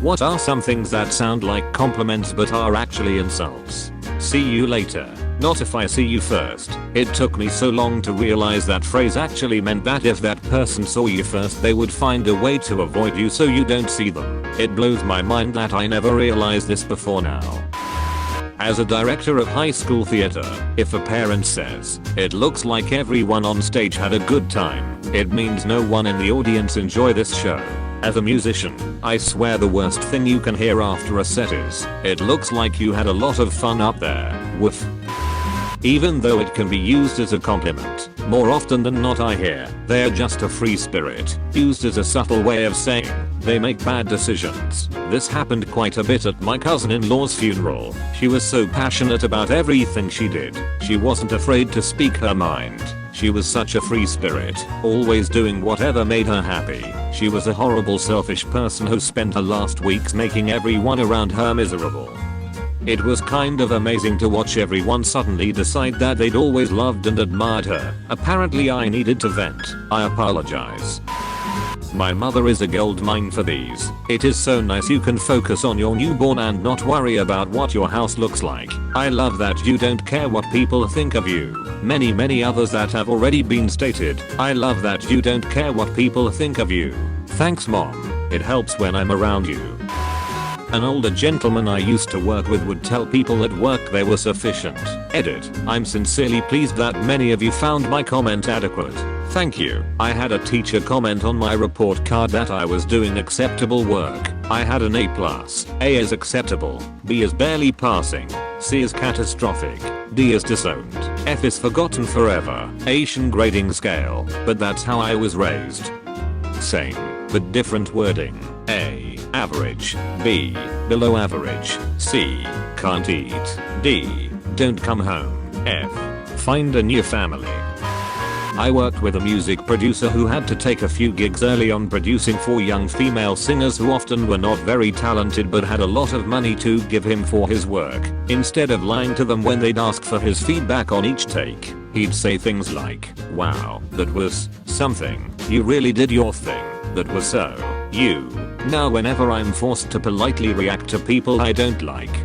What are some things that sound like compliments but are actually insults? See you later. Not if I see you first. It took me so long to realize that phrase actually meant that if that person saw you first they would find a way to avoid you so you don't see them. It blows my mind that I never realized this before now. As a director of high school theater, if a parent says, "It looks like everyone on stage had a good time," it means no one in the audience enjoyed this show. As a musician, I swear the worst thing you can hear after a set is, "It looks like you had a lot of fun up there." Woof. Even though it can be used as a compliment, more often than not I hear, "They're just a free spirit," used as a subtle way of saying, "They make bad decisions." This happened quite a bit at my cousin-in-law's funeral. She was so passionate about everything she did. She wasn't afraid to speak her mind. She was such a free spirit, always doing whatever made her happy. She was a horrible selfish person who spent her last weeks making everyone around her miserable. It was kind of amazing to watch everyone suddenly decide that they'd always loved and admired her. Apparently I needed to vent. I apologize. My mother is a gold mine for these. "It is so nice you can focus on your newborn and not worry about what your house looks like. I love that you don't care what people think of you." Many others that have already been stated. "I love that you don't care what people think of you. Thanks mom. It helps when I'm around you." An older gentleman I used to work with would tell people at work they were sufficient. Edit. I'm sincerely pleased that many of you found my comment adequate. Thank you. I had a teacher comment on my report card that I was doing acceptable work. I had an A+. A is acceptable. B is barely passing. C is catastrophic. D is disowned. F is forgotten forever. Asian grading scale. But that's how I was raised. Same, but different wording. A, average. B, below average. C, can't eat. D, don't come home. F, find a new family. I worked with a music producer who had to take a few gigs early on producing for young female singers who often were not very talented but had a lot of money to give him for his work. Instead of lying to them when they'd ask for his feedback on each take, he'd say things like, "Wow, that was something. You really did your thing. That was so you." Now whenever I'm forced to politely react to people I don't like,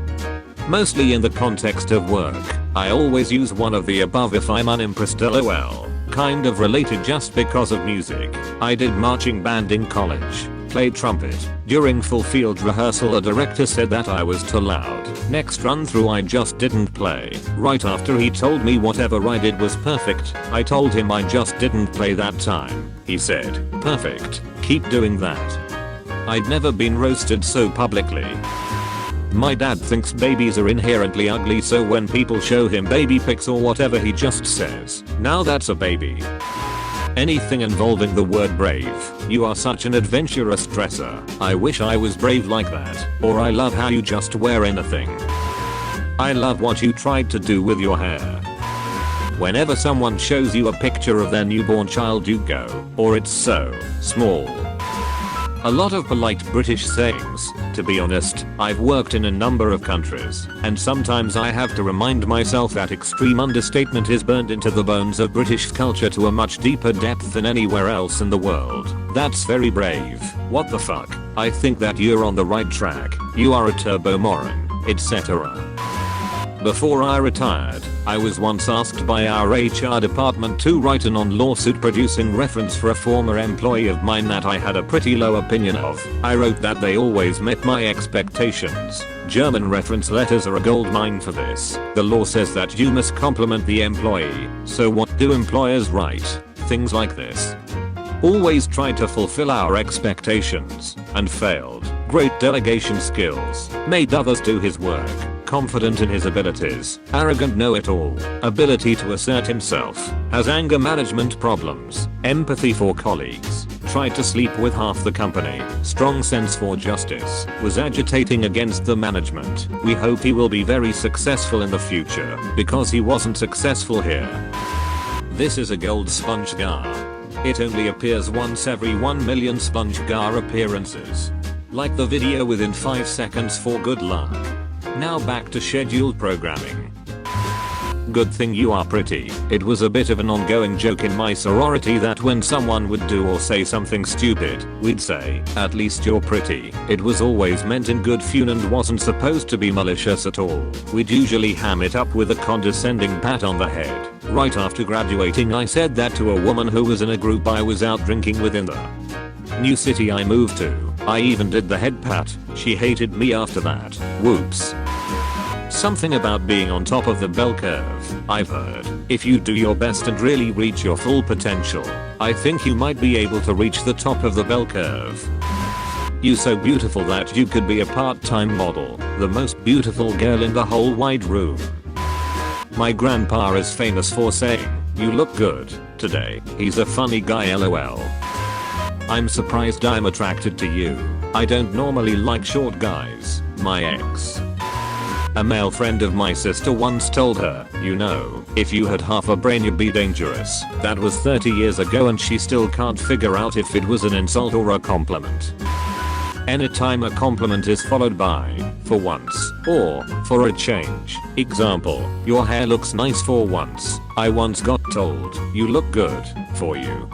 mostly in the context of work, I always use one of the above if I'm unimpressed. LOL. Kind of related just because of music. I did marching band in college. Played trumpet. During full field rehearsal a director said that I was too loud. Next run through I just didn't play. Right after he told me whatever I did was perfect, I told him I just didn't play that time. He said, "Perfect. Keep doing that." I'd never been roasted so publicly. My dad thinks babies are inherently ugly, so when people show him baby pics or whatever he just says, "Now that's a baby." Anything involving the word brave. "You are such an adventurous dresser. I wish I was brave like that." Or "I love how you just wear anything." "I love what you tried to do with your hair." Whenever someone shows you a picture of their newborn child you go, "Or it's so small." A lot of polite British sayings. To be honest, I've worked in a number of countries, and sometimes I have to remind myself that extreme understatement is burned into the bones of British culture to a much deeper depth than anywhere else in the world. "That's very brave." "What the fuck?" "I think that you're on the right track." "You are a turbo moron," etc. Before I retired, I was once asked by our HR department to write a non-lawsuit producing reference for a former employee of mine that I had a pretty low opinion of. I wrote that they always met my expectations. German reference letters are a gold mine for this. The law says that you must compliment the employee. So what do employers write? Things like this. "Always tried to fulfill our expectations and failed. Great delegation skills. Made others do his work. Confident in his abilities. Arrogant know-it-all. Ability to assert himself. Has anger management problems. Empathy for colleagues. Tried to sleep with half the company. Strong sense for justice. Was agitating against the management. We hope he will be very successful in the future because he wasn't successful here." This is a gold sponge gar. It only appears once every 1 million sponge gar appearances. Like the video within 5 seconds for good luck. Now back to scheduled programming. Good thing you are pretty. It was a bit of an ongoing joke in my sorority that when someone would do or say something stupid, we'd say, at least you're pretty. It was always meant in good fun and wasn't supposed to be malicious at all. We'd usually ham it up with a condescending pat on the head. Right after graduating I said that to a woman who was in a group I was out drinking with in the new city I moved to. I even did the head pat. She hated me after that. Whoops. Something about being on top of the bell curve. I've heard, if you do your best and really reach your full potential, I think you might be able to reach the top of the bell curve. You so beautiful that you could be a part-time model, the most beautiful girl in the whole wide room. My grandpa is famous for saying, you look good today. He's a funny guy, lol. I'm surprised I'm attracted to you. I don't normally like short guys. My ex. A male friend of my sister once told her, you know, if you had half a brain you'd be dangerous. That was 30 years ago and she still can't figure out if it was an insult or a compliment. Anytime a compliment is followed by, for once, or, for a change. Example, your hair looks nice for once. I once got told, you look good, for you.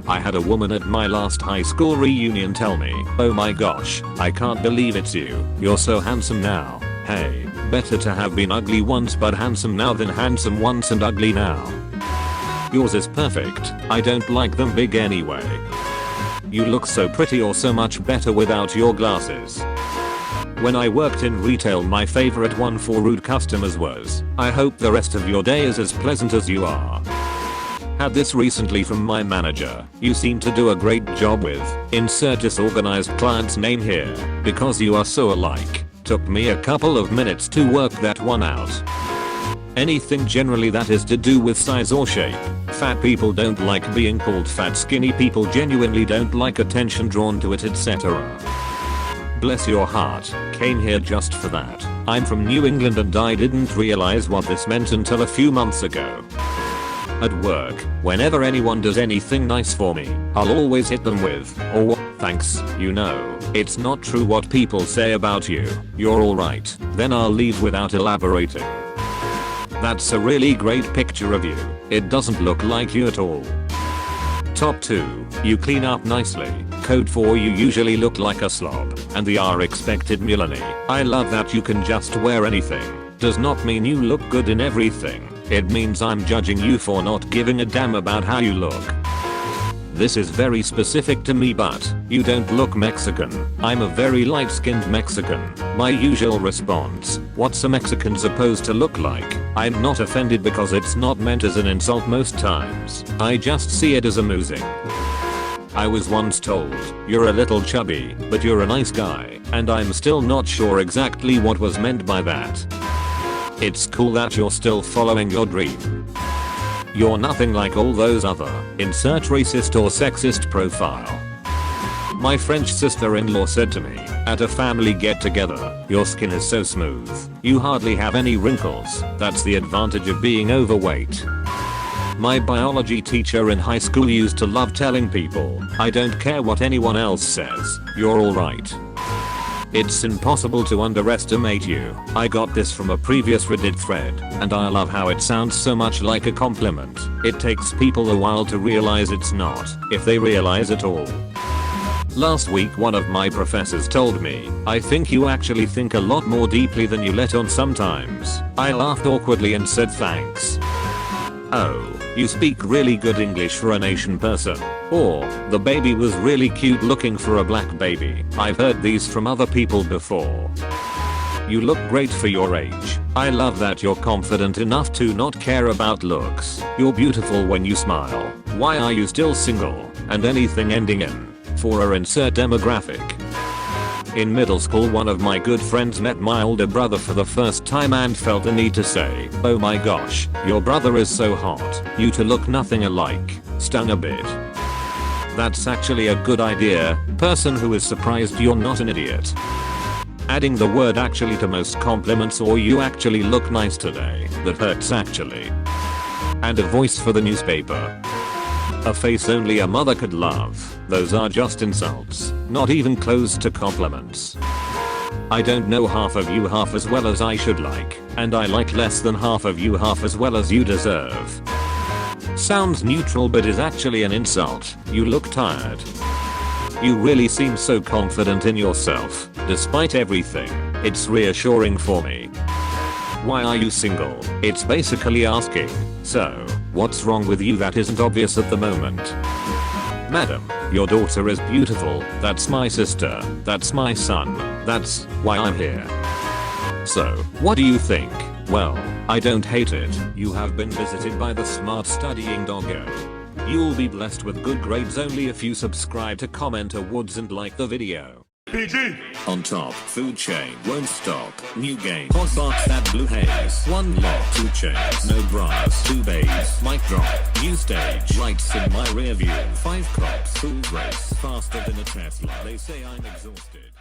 I had a woman at my last high school reunion tell me, oh my gosh, I can't believe it's you. You're so handsome now. Hey, better to have been ugly once but handsome now than handsome once and ugly now. Yours is perfect. I don't like them big anyway. You look so pretty or so much better without your glasses. When I worked in retail my favorite one for rude customers was, I hope the rest of your day is as pleasant as you are. Had this recently from my manager. You seem to do a great job with, insert disorganized client's name here, because you are so alike. Took me a couple of minutes to work that one out. Anything generally that is to do with size or shape. Fat people don't like being called fat, skinny people genuinely don't like attention drawn to it, etc. Bless your heart, came here just for that. I'm from New England and I didn't realize what this meant until a few months ago. At work, whenever anyone does anything nice for me, I'll always hit them with, oh, thanks, you know, it's not true what people say about you, you're alright, then I'll leave without elaborating. That's a really great picture of you, it doesn't look like you at all. Top 2, you clean up nicely. Code 4, you usually look like a slob, and the R expected Melanie. I love that you can just wear anything. Does not mean you look good in everything. It means I'm judging you for not giving a damn about how you look. This is very specific to me, but you don't look Mexican. I'm a very light-skinned Mexican. My usual response, what's a Mexican supposed to look like? I'm not offended because it's not meant as an insult most times. I just see it as amusing. I was once told, you're a little chubby, but you're a nice guy, and I'm still not sure exactly what was meant by that. It's cool that you're still following your dream. You're nothing like all those other, insert racist or sexist profile. My French sister-in-law said to me, at a family get-together, your skin is so smooth, you hardly have any wrinkles, that's the advantage of being overweight. My biology teacher in high school used to love telling people, I don't care what anyone else says, you're alright. It's impossible to underestimate you. I got this from a previous Reddit thread, and I love how it sounds so much like a compliment. It takes people a while to realize it's not, if they realize at all. Last week one of my professors told me, I think you actually think a lot more deeply than you let on sometimes. I laughed awkwardly and said thanks. Oh, you speak really good English for an Asian person. Or, the baby was really cute looking for a black baby. I've heard these from other people before. You look great for your age. I love that you're confident enough to not care about looks. You're beautiful when you smile. Why are you still single? And anything ending in, for or insert demographic. In middle school one of my good friends met my older brother for the first time and felt the need to say, oh my gosh, your brother is so hot. You two look nothing alike. Stung a bit. That's actually a good idea, person who is surprised you're not an idiot. Adding the word actually to most compliments or you actually look nice today, that hurts actually. And a voice for the newspaper. A face only a mother could love. Those are just insults, not even close to compliments. I don't know half of you half as well as I should like. And I like less than half of you half as well as you deserve. Sounds neutral but is actually an insult. You look tired. You really seem so confident in yourself, despite everything. It's reassuring for me. Why are you single? It's basically asking, so, what's wrong with you that isn't obvious at the moment? Madam, your daughter is beautiful, that's my sister, that's my son, that's why I'm here. So, what do you think? Well, I don't hate it. You have been visited by the smart studying doggo. You'll be blessed with good grades only if you subscribe to comment awards and like the video. PG! On top, food chain won't stop. New game. Hot box that blue haze. One lock, 2 chains. No bras, 2 babes. Mic drop. New stage. Lights in my rear view. 5 cops. Full race. Faster than a Tesla. They say I'm exhausted.